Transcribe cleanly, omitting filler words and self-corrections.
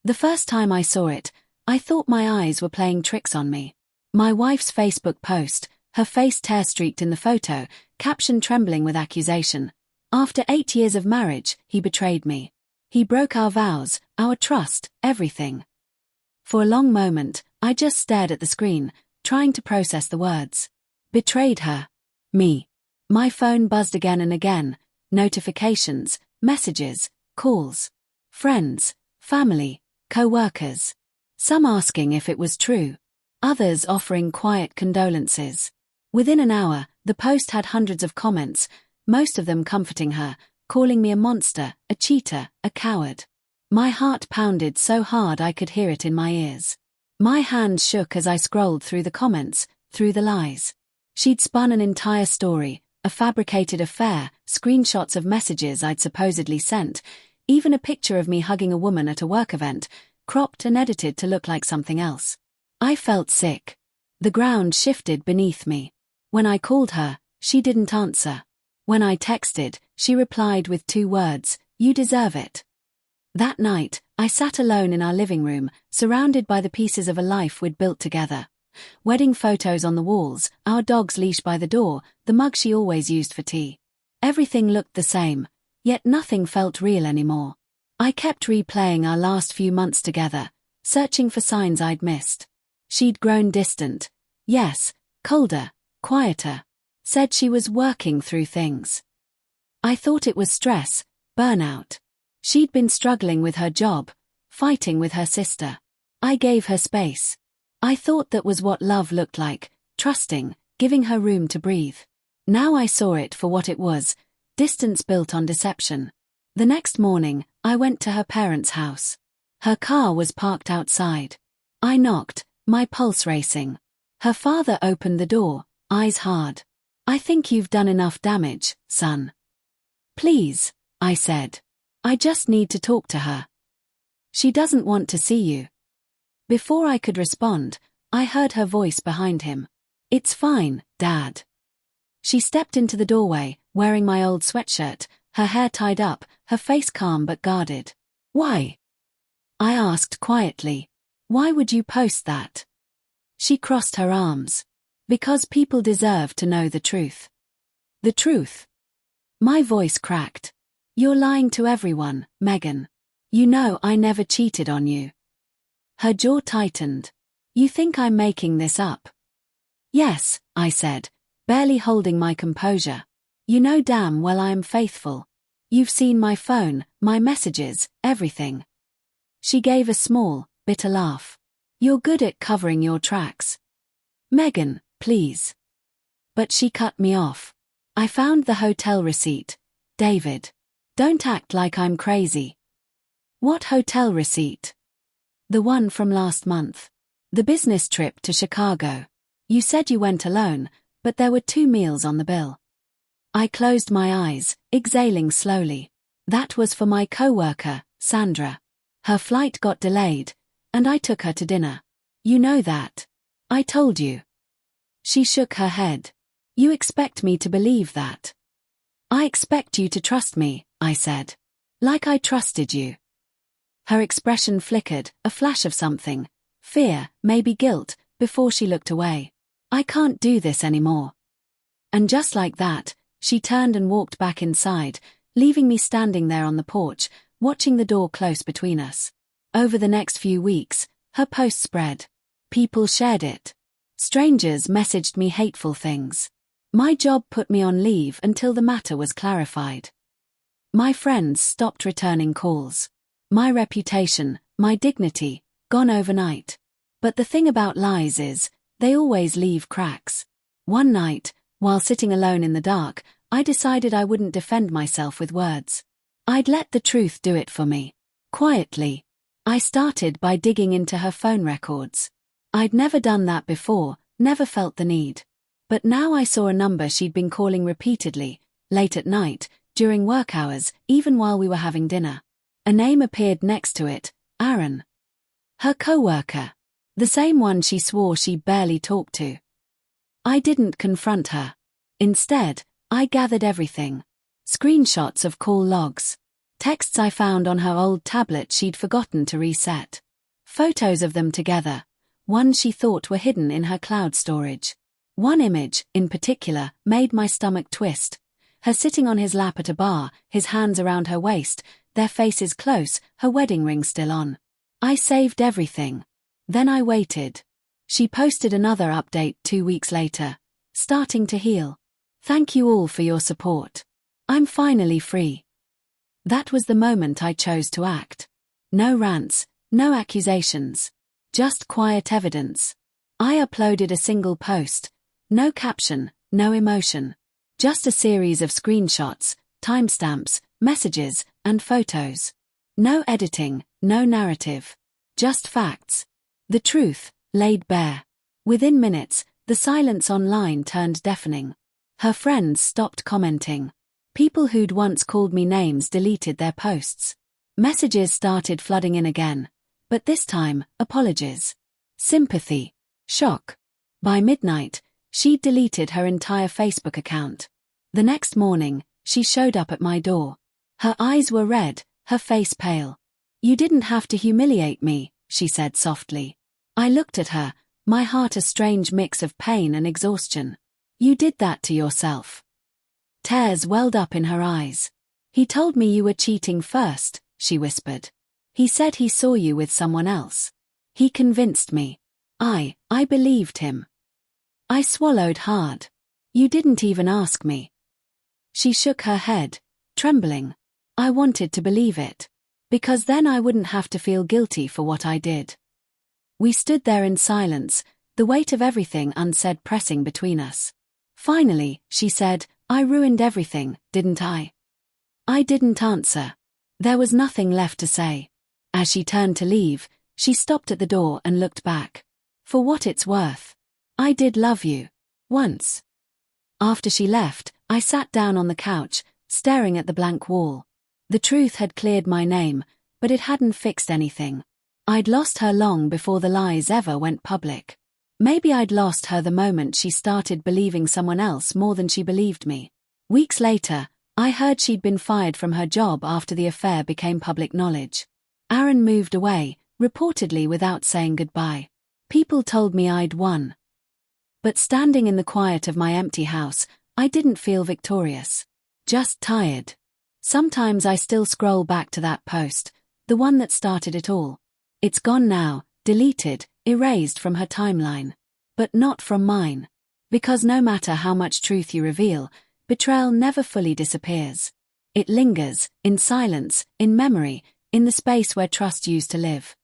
The first time I saw it, I thought my eyes were playing tricks on me. My wife's Facebook post, her face tear-streaked in the photo, caption trembling with accusation. After 8 years of marriage, he betrayed me. He broke our vows, our trust, everything. For a long moment, I just stared at the screen, trying to process the words. Betrayed her. Me. My phone buzzed again and again. Notifications, messages, calls. Friends, family, co-workers. Some asking if it was true. Others offering quiet condolences. Within an hour, the post had hundreds of comments, most of them comforting her, calling me a monster, a cheater, a coward. My heart pounded so hard I could hear it in my ears. My hands shook as I scrolled through the comments, through the lies. She'd spun an entire story, a fabricated affair, screenshots of messages I'd supposedly sent, even a picture of me hugging a woman at a work event, cropped and edited to look like something else. I felt sick. The ground shifted beneath me. When I called her, she didn't answer. When I texted, she replied with 2 words, "You deserve it." That night, I sat alone in our living room, surrounded by the pieces of a life we'd built together. Wedding photos on the walls, our dog's leash by the door, the mug she always used for tea. Everything looked the same, yet nothing felt real anymore. I kept replaying our last few months together, searching for signs I'd missed. She'd grown distant. Yes, colder, quieter. Said she was working through things. I thought it was stress, burnout. She'd been struggling with her job, fighting with her sister. I gave her space. I thought that was what love looked like, trusting, giving her room to breathe. Now I saw it for what it was, distance built on deception. The next morning, I went to her parents' house. Her car was parked outside. I knocked, my pulse racing. Her father opened the door, eyes hard. "I think you've done enough damage, son." "Please," I said. "I just need to talk to her." "She doesn't want to see you." Before I could respond, I heard her voice behind him. "It's fine, Dad." She stepped into the doorway, wearing my old sweatshirt, her hair tied up, her face calm but guarded. "Why?" I asked quietly. "Why would you post that?" She crossed her arms. "Because people deserve to know the truth." "The truth?" My voice cracked. "You're lying to everyone, Megan. You know I never cheated on you." Her jaw tightened. "You think I'm making this up?" "Yes," I said, barely holding my composure. "You know damn well I am faithful. You've seen my phone, my messages, everything." She gave a small, bitter laugh. "You're good at covering your tracks." "Megan, please." But she cut me off. "I found the hotel receipt. David. Don't act like I'm crazy." "What hotel receipt?" "The one from last month. The business trip to Chicago. You said you went alone, but there were 2 meals on the bill." I closed my eyes, exhaling slowly. That was for my co-worker, Sandra. Her flight got delayed, and I took her to dinner. "You know that. I told you." She shook her head. "You expect me to believe that?" "I expect you to trust me," I said. "Like I trusted you." Her expression flickered, a flash of something. Fear, maybe guilt, before she looked away. "I can't do this anymore." And just like that, she turned and walked back inside, leaving me standing there on the porch, watching the door close between us. Over the next few weeks, her post spread. People shared it. Strangers messaged me hateful things. My job put me on leave until the matter was clarified. My friends stopped returning calls. My reputation, my dignity, gone overnight. But the thing about lies is, they always leave cracks. One night, while sitting alone in the dark, I decided I wouldn't defend myself with words. I'd let the truth do it for me. Quietly. I started by digging into her phone records. I'd never done that before, never felt the need. But now I saw a number she'd been calling repeatedly, late at night, during work hours, even while we were having dinner. A name appeared next to it, Aaron. Her co-worker. The same one she swore she barely talked to. I didn't confront her. Instead, I gathered everything. Screenshots of call logs. Texts I found on her old tablet she'd forgotten to reset. Photos of them together, ones she thought were hidden in her cloud storage. One image, in particular, made my stomach twist. Her sitting on his lap at a bar, his hands around her waist, their faces close, her wedding ring still on. I saved everything. Then I waited. She posted another update 2 weeks later. Starting to heal. Thank you all for your support. I'm finally free. That was the moment I chose to act. No rants, no accusations. Just quiet evidence. I uploaded a single post. No caption, no emotion. Just a series of screenshots, timestamps, messages, and photos. No editing, no narrative. Just facts. The truth, laid bare. Within minutes, the silence online turned deafening. Her friends stopped commenting. People who'd once called me names deleted their posts. Messages started flooding in again. But this time, apologies. Sympathy. Shock. By midnight, she'd deleted her entire Facebook account. The next morning, she showed up at my door. Her eyes were red, her face pale. You didn't have to humiliate me, she said softly. I looked at her, my heart a strange mix of pain and exhaustion. You did that to yourself. Tears welled up in her eyes. He told me you were cheating first, she whispered. He said he saw you with someone else. He convinced me. I believed him. I swallowed hard. You didn't even ask me. She shook her head, trembling. I wanted to believe it. Because then I wouldn't have to feel guilty for what I did. We stood there in silence, the weight of everything unsaid pressing between us. Finally, she said, I ruined everything, didn't I? I didn't answer. There was nothing left to say. As she turned to leave, she stopped at the door and looked back. For what it's worth. I did love you. Once. After she left, I sat down on the couch, staring at the blank wall. The truth had cleared my name, but it hadn't fixed anything. I'd lost her long before the lies ever went public. Maybe I'd lost her the moment she started believing someone else more than she believed me. Weeks later, I heard she'd been fired from her job after the affair became public knowledge. Aaron moved away, reportedly without saying goodbye. People told me I'd won. But standing in the quiet of my empty house, I didn't feel victorious. Just tired. Sometimes I still scroll back to that post, the one that started it all. It's gone now, deleted, erased from her timeline. But not from mine. Because no matter how much truth you reveal, betrayal never fully disappears. It lingers, in silence, in memory, in the space where trust used to live.